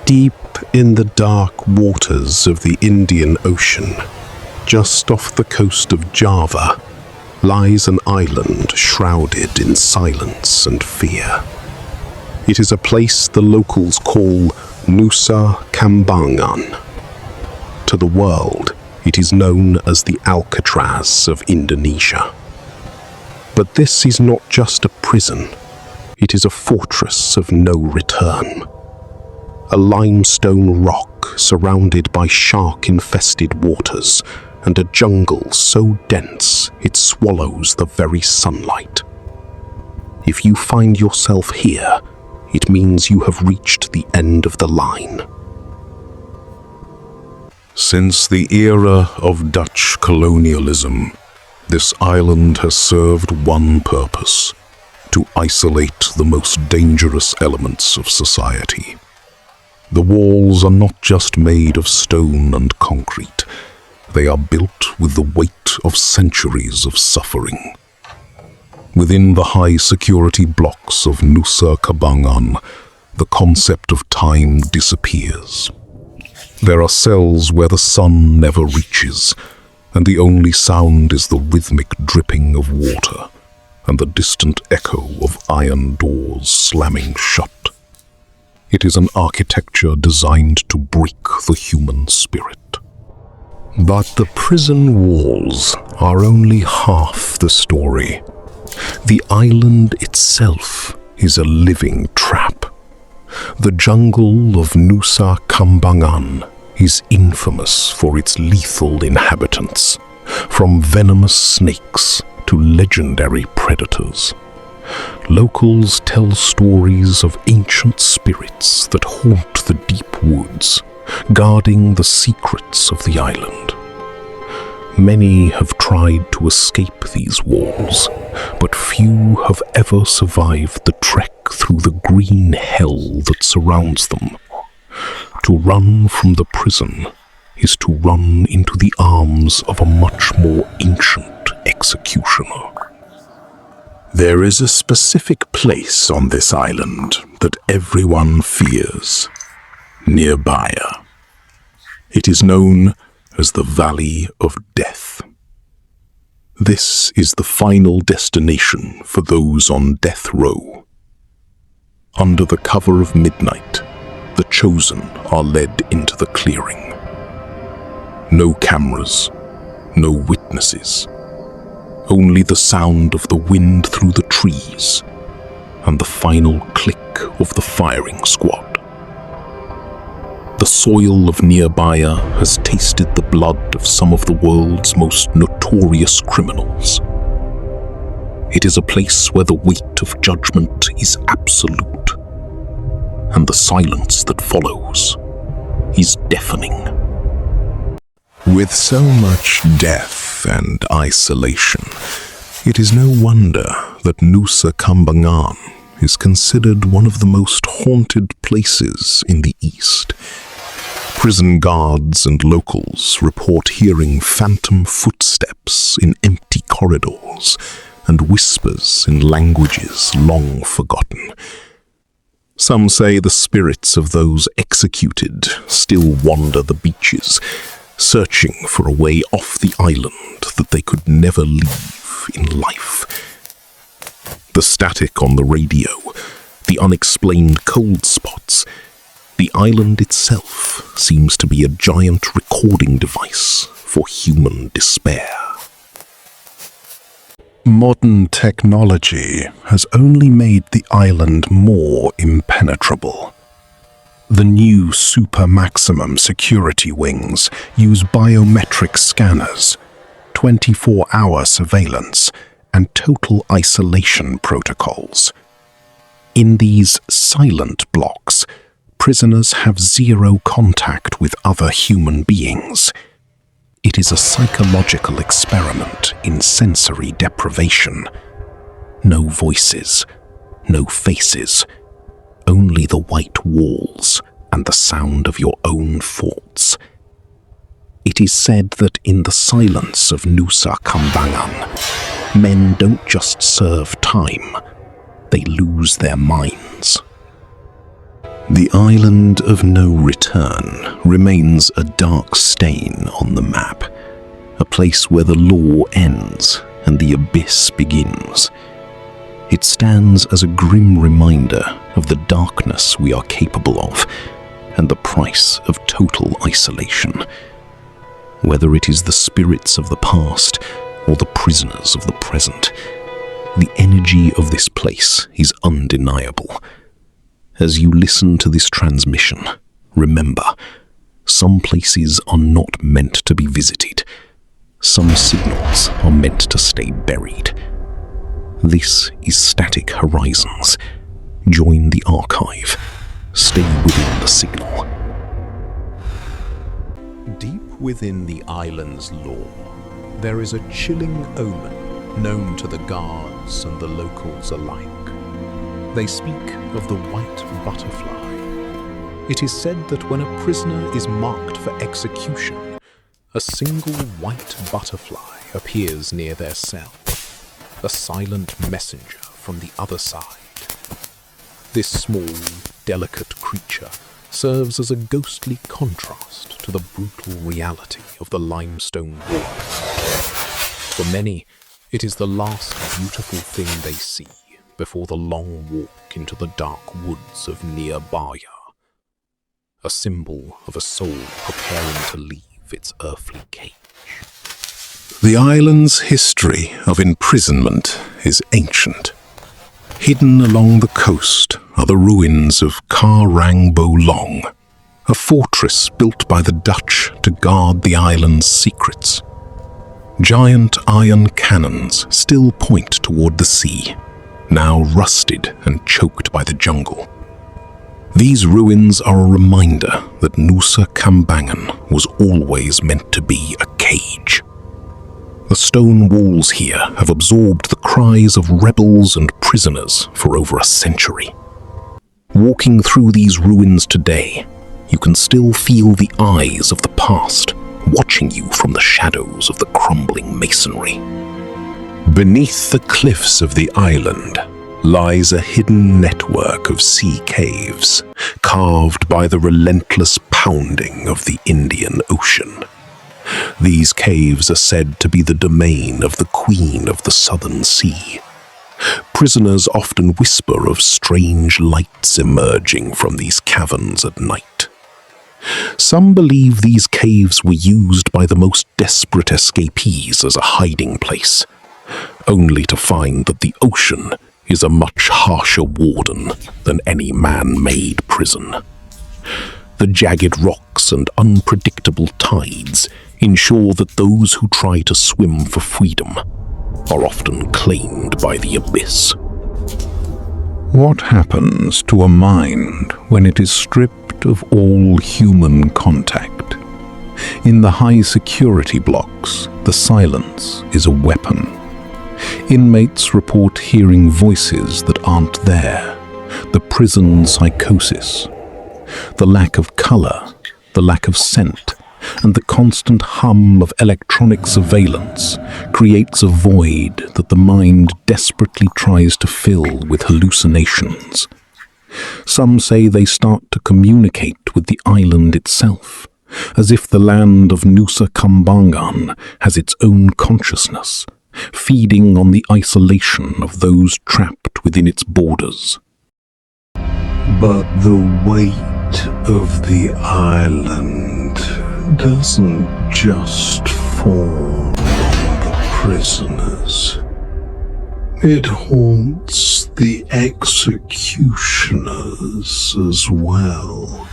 Deep in the dark waters of the Indian Ocean, just off the coast of Java, lies an island shrouded in silence and fear. It is a place the locals call Nusa Kambangan. To the world, it is known as the Alcatraz of Indonesia. But this is not just a prison, it is a fortress of no return. A limestone rock surrounded by shark-infested waters and a jungle so dense it swallows the very sunlight. If you find yourself here, it means you have reached the end of the line. Since the era of Dutch colonialism, this island has served one purpose: to isolate the most dangerous elements of society. The walls are not just made of stone and concrete. They are built with the weight of centuries of suffering. Within the high-security blocks of Nusa Kambangan, the concept of time disappears. There are cells where the sun never reaches, and the only sound is the rhythmic dripping of water and the distant echo of iron doors slamming shut. It is an architecture designed to break the human spirit. But the prison walls are only half the story. The island itself is a living trap. The jungle of Nusa Kambangan is infamous for its lethal inhabitants, from venomous snakes to legendary predators. Locals tell stories of ancient spirits that haunt the deep woods, guarding the secrets of the island. Many have tried to escape these walls, but few have ever survived the trek through the green hell that surrounds them. To run from the prison is to run into the arms of a much more ancient executioner. There is a specific place on this island that everyone fears: nearby. It is known as the Valley of Death. This is the final destination for those on death row. Under the cover of midnight, the chosen are led into the clearing. No cameras, no witnesses. Only the sound of the wind through the trees and the final click of the firing squad. The soil of nearby has tasted the blood of some of the world's most notorious criminals. It is a place where the weight of judgment is absolute, and the silence that follows is deafening. With so much death and isolation, it is no wonder that Nusa Kambangan is considered one of the most haunted places in the East. Prison guards and locals report hearing phantom footsteps in empty corridors and whispers in languages long forgotten. Some say the spirits of those executed still wander the beaches, searching for a way off the island that they could never leave in life. The static on the radio, the unexplained cold spots, the island itself seems to be a giant recording device for human despair. Modern technology has only made the island more impenetrable. The new super maximum security wings use biometric scanners, 24-hour surveillance, and total isolation protocols. In these silent blocks, prisoners have zero contact with other human beings. It is a psychological experiment in sensory deprivation. No voices, no faces, only the white walls and the sound of your own thoughts. It is said that in the silence of Nusa Kambangan, men don't just serve time, they lose their minds. The island of no return remains a dark stain on the map, a place where the law ends and the abyss begins. It stands as a grim reminder of the darkness we are capable of and the price of total isolation. Whether it is the spirits of the past or the prisoners of the present, the energy of this place is undeniable. As you listen to this transmission, remember, some places are not meant to be visited. Some signals are meant to stay buried. This is Static Horizons. Join the archive. Stay within the signal. Deep within the island's lore, there is a chilling omen known to the guards and the locals alike. They speak of the white butterfly. It is said that when a prisoner is marked for execution, a single white butterfly appears near their cell, a silent messenger from the other side. This small, delicate creature serves as a ghostly contrast to the brutal reality of the limestone wall. For many, it is the last beautiful thing they see before the long walk into the dark woods of near Baya, a symbol of a soul preparing to leave its earthly cage. The island's history of imprisonment is ancient. Hidden along the coast are the ruins of Karang Bolong, a fortress built by the Dutch to guard the island's secrets. Giant iron cannons still point toward the sea, now rusted and choked by the jungle. These ruins are a reminder that Nusa Kambangan was always meant to be a cage. The stone walls here have absorbed the cries of rebels and prisoners for over a century. Walking through these ruins today, you can still feel the eyes of the past watching you from the shadows of the crumbling masonry. Beneath the cliffs of the island lies a hidden network of sea caves, carved by the relentless pounding of the Indian Ocean. These caves are said to be the domain of the Queen of the Southern Sea. Prisoners often whisper of strange lights emerging from these caverns at night. Some believe these caves were used by the most desperate escapees as a hiding place, only to find that the ocean is a much harsher warden than any man-made prison. The jagged rocks and unpredictable tides ensure that those who try to swim for freedom are often claimed by the abyss. What happens to a mind when it is stripped of all human contact? In the high-security blocks, the silence is a weapon. Inmates report hearing voices that aren't there, the prison psychosis. The lack of color, the lack of scent, and the constant hum of electronic surveillance creates a void that the mind desperately tries to fill with hallucinations. Some say they start to communicate with the island itself, as if the land of Nusa Kambangan has its own consciousness, feeding on the isolation of those trapped within its borders. But the weight of the island doesn't just fall on the prisoners. It haunts the executioners as well.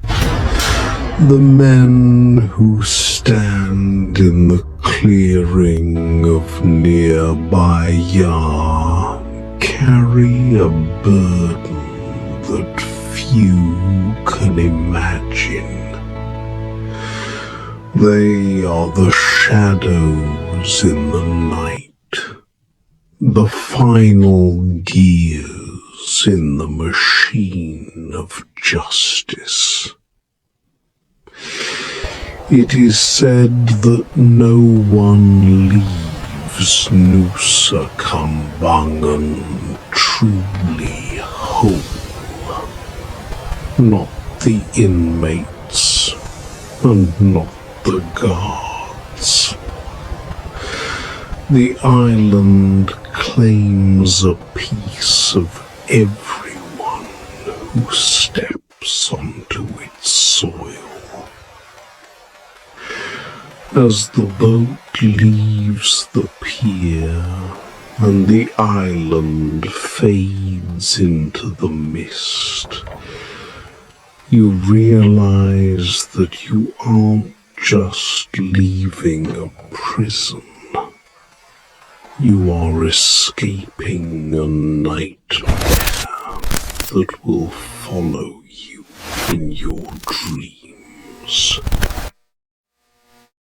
The men who stand in the clearing of nearby Yar carry a burden that few can imagine. They are the shadows in the night, the final gears in the machine of justice. It is said that no one leaves Nusa Kambangan truly whole. not the inmates, and not the guards. The island claims a piece of everyone who steps onto its soil. As the boat leaves the pier and the island fades into the mist, you realize that you aren't just leaving a prison. You are escaping a nightmare that will follow you in your dreams.